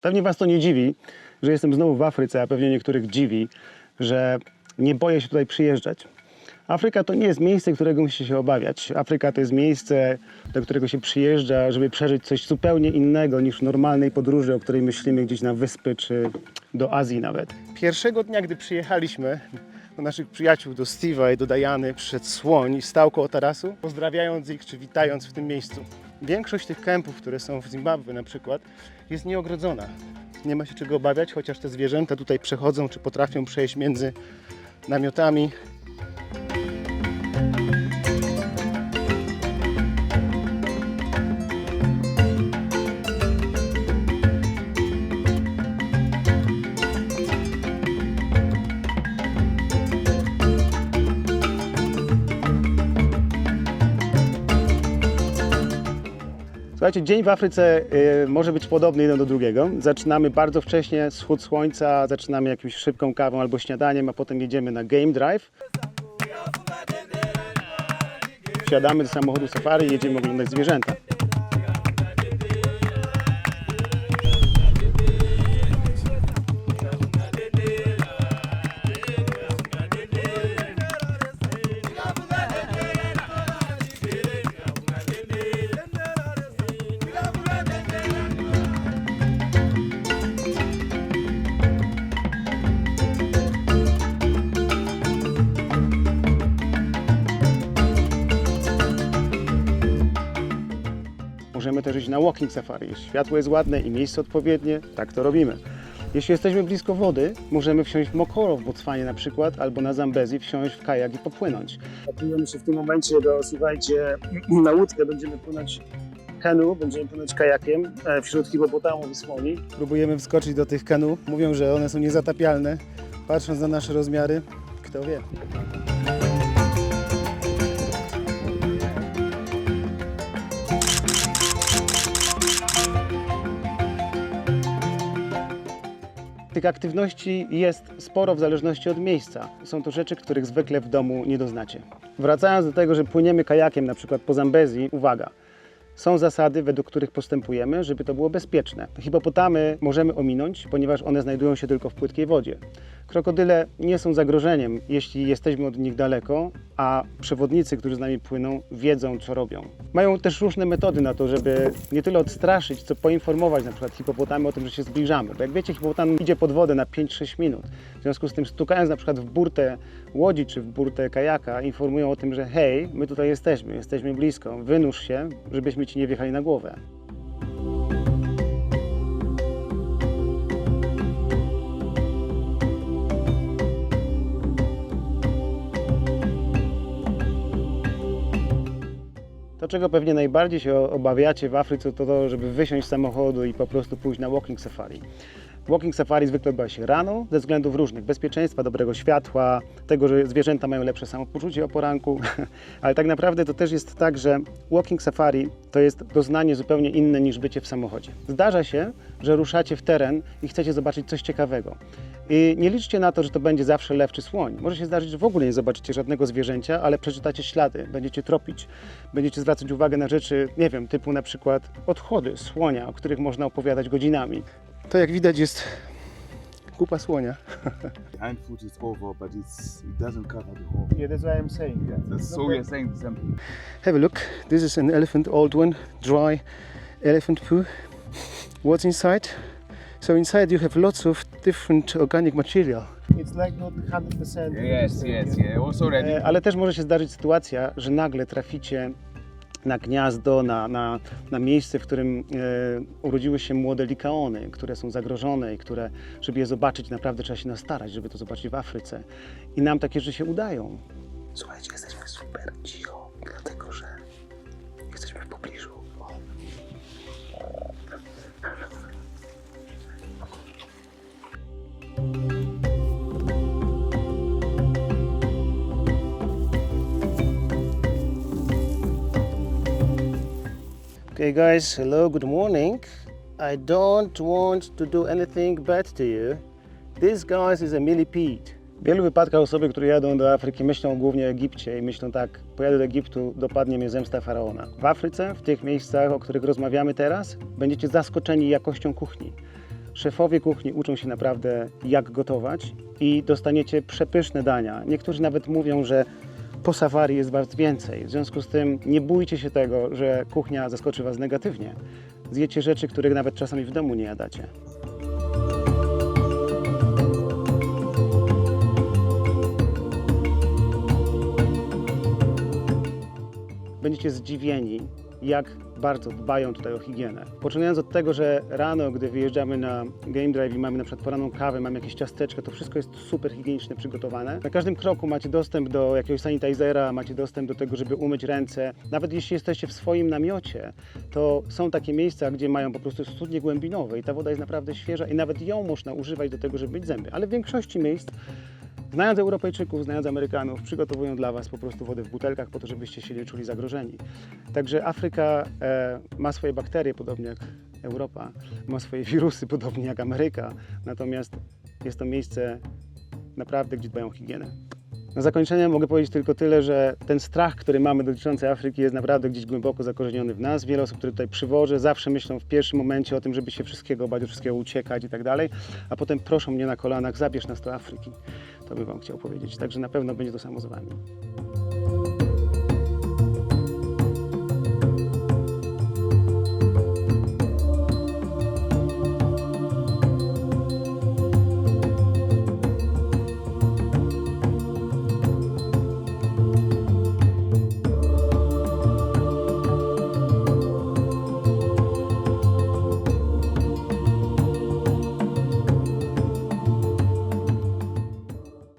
Pewnie Was to nie dziwi, że jestem znowu w Afryce, a pewnie niektórych dziwi, że nie boję się tutaj przyjeżdżać. Afryka to nie jest miejsce, którego musicie się obawiać. Afryka to jest miejsce, do którego się przyjeżdża, żeby przeżyć coś zupełnie innego niż w normalnej podróży, o której myślimy gdzieś na wyspy czy do Azji nawet. Pierwszego dnia, gdy przyjechaliśmy do naszych przyjaciół, do Steve'a i do Diany, przyszedł słoń i stał koło tarasu, pozdrawiając ich czy witając w tym miejscu. Większość tych kempów, które są w Zimbabwe na przykład, jest nieogrodzona. Nie ma się czego obawiać, chociaż te zwierzęta tutaj przechodzą czy potrafią przejść między namiotami. Słuchajcie, dzień w Afryce może być podobny jeden do drugiego. Zaczynamy bardzo wcześnie, wschód słońca, zaczynamy jakąś szybką kawą albo śniadaniem, a potem jedziemy na game drive. Wsiadamy do samochodu safari i jedziemy oglądać zwierzęta. Możemy też iść na walking safari. Jeśli światło jest ładne i miejsce odpowiednie, tak to robimy. Jeśli jesteśmy blisko wody, możemy wsiąść w Mokoro w Botswanie na przykład, albo na Zambezji wsiąść w kajak i popłynąć. Pakujemy się w tym momencie słuchajcie, na łódkę, będziemy płynąć kanu, będziemy płynąć kajakiem wśród hipopotamów i słoni. Próbujemy wskoczyć do tych kanu. Mówią, że one są niezatapialne. Patrząc na nasze rozmiary, kto wie. Tych aktywności jest sporo w zależności od miejsca. Są to rzeczy, których zwykle w domu nie doznacie. Wracając do tego, że płyniemy kajakiem na przykład po Zambezji, uwaga, są zasady, według których postępujemy, żeby to było bezpieczne. Hipopotamy możemy ominąć, ponieważ one znajdują się tylko w płytkiej wodzie. Krokodyle nie są zagrożeniem, jeśli jesteśmy od nich daleko, a przewodnicy, którzy z nami płyną, wiedzą, co robią. Mają też różne metody na to, żeby nie tyle odstraszyć, co poinformować na przykład hipopotamy o tym, że się zbliżamy. Bo jak wiecie, hipopotam idzie pod wodę na 5-6 minut. W związku z tym, stukając na przykład w burtę łodzi czy w burtę kajaka, informują o tym, że hej, my tutaj jesteśmy blisko, wynurz się, żebyśmy ci nie wjechali na głowę. To, czego pewnie najbardziej się obawiacie w Afryce, to to, żeby wysiąść z samochodu i po prostu pójść na walking safari. Walking safari zwykle odbywa się rano, ze względów różnych, bezpieczeństwa, dobrego światła, tego, że zwierzęta mają lepsze samopoczucie o poranku, ale tak naprawdę to też jest tak, że walking safari to jest doznanie zupełnie inne niż bycie w samochodzie. Zdarza się, że ruszacie w teren i chcecie zobaczyć coś ciekawego. I nie liczcie na to, że to będzie zawsze lew czy słoń. Może się zdarzyć, że w ogóle nie zobaczycie żadnego zwierzęcia, ale przeczytacie ślady, będziecie tropić, będziecie zwracać uwagę na rzeczy, nie wiem, typu na przykład odchody słonia, o których można opowiadać godzinami. To jak widać jest kupa słonia. The hind foot is over, but it doesn't cover the whole. Yeah, that's what I'm saying. So you're saying the same thing. Have a look. This is an elephant, old one, dry elephant poo. What's inside? So inside you have lots of different organic material. It's like not 100%. Yes. Also ready. Ale też może się zdarzyć sytuacja, że nagle traficie na gniazdo, na miejsce, w którym urodziły się młode likaony, które są zagrożone i które, żeby je zobaczyć, naprawdę trzeba się nastarać, żeby to zobaczyć w Afryce. I nam takie rzeczy się udają. Słuchajcie, jesteśmy super cicho, dlatego że jesteśmy w pobliżu. Okay guys, hello, good morning. I don't want to do anything bad to you. This guys is a millipede. W wielu wypadkach osoby, które jadą do Afryki, myślą głównie o Egipcie i myślą tak, pojadę do Egiptu, dopadnie mnie zemsta faraona. W Afryce, w tych miejscach, o których rozmawiamy teraz, będziecie zaskoczeni jakością kuchni. Szefowie kuchni uczą się naprawdę, jak gotować i dostaniecie przepyszne dania. Niektórzy nawet mówią, że po safari jest was więcej. W związku z tym nie bójcie się tego, że kuchnia zaskoczy was negatywnie. Zjecie rzeczy, których nawet czasami w domu nie jadacie. Będziecie zdziwieni, jak bardzo dbają tutaj o higienę. Poczynając od tego, że rano, gdy wyjeżdżamy na game drive i mamy na przykład poranną kawę, mamy jakieś ciasteczka, to wszystko jest super higienicznie przygotowane. Na każdym kroku macie dostęp do jakiegoś sanitizera, macie dostęp do tego, żeby umyć ręce. Nawet jeśli jesteście w swoim namiocie, to są takie miejsca, gdzie mają po prostu studnie głębinowe i ta woda jest naprawdę świeża i nawet ją można używać do tego, żeby myć zęby. Ale w większości miejsc, znając Europejczyków, znając Amerykanów, przygotowują dla was po prostu wodę w butelkach po to, żebyście się nie czuli zagrożeni. Także Afryka ma swoje bakterie, podobnie jak Europa, ma swoje wirusy, podobnie jak Ameryka, natomiast jest to miejsce naprawdę, gdzie dbają o higienę. Na zakończenie mogę powiedzieć tylko tyle, że ten strach, który mamy dotyczący Afryki, jest naprawdę gdzieś głęboko zakorzeniony w nas. Wiele osób, które tutaj przywożę, zawsze myślą w pierwszym momencie o tym, żeby się wszystkiego bać, od wszystkiego uciekać i tak dalej, a potem proszą mnie na kolanach, zabierz nas do Afryki. To bym wam chciał powiedzieć. Także na pewno będzie to samo z wami.